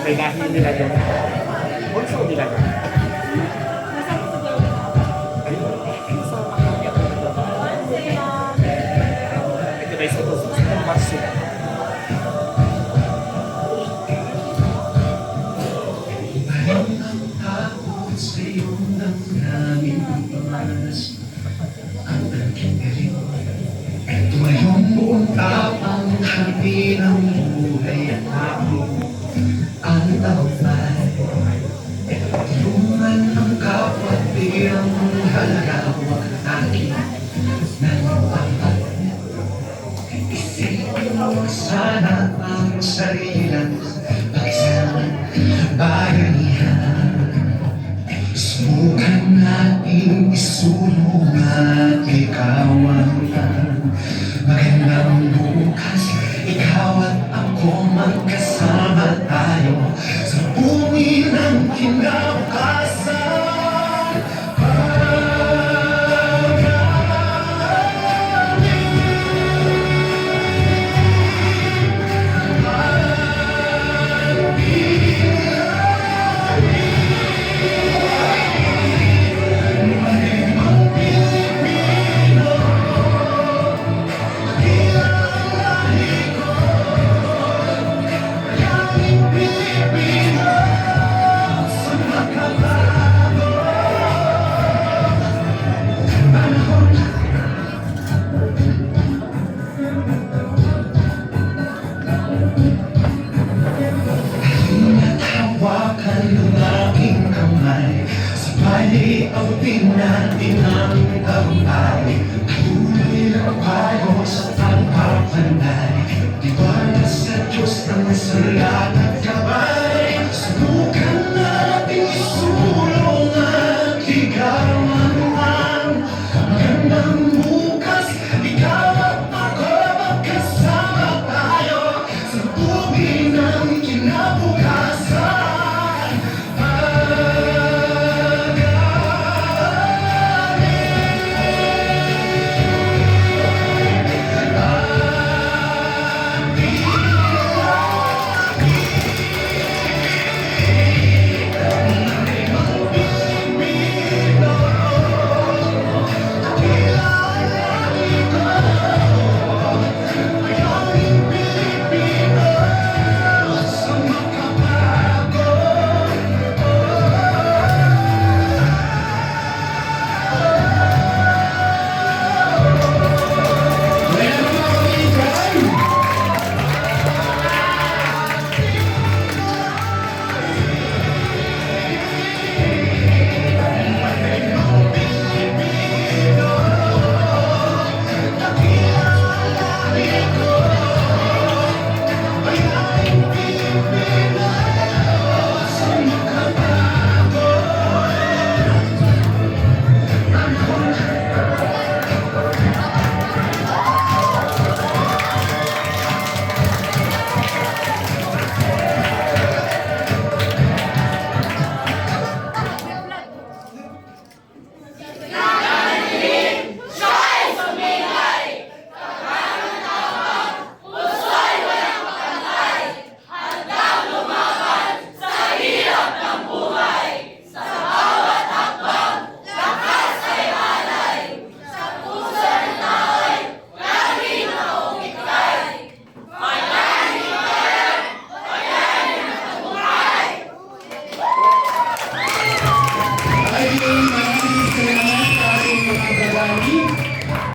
May lahi nila doon. Bunso nila doon. Ito na isa to. Sa Marso. Ang takot sa iyong damdamin panas ang aking galing. Ito ay yung buong tapang hati ng buhay at ako ang tagumpay. Tulungan ang kapatirang halagawa aking nanawagan. Isipin mo sana ang sarilang pagsaman bayanihan. Subukan natin isulong at ikawan magandang bukas. Ikaw at ako magkasama tayo sa bumi ng kinabukasan. Hawakan ng aking kamay, sabay-abtin natin ang tagumpay. Tuloy na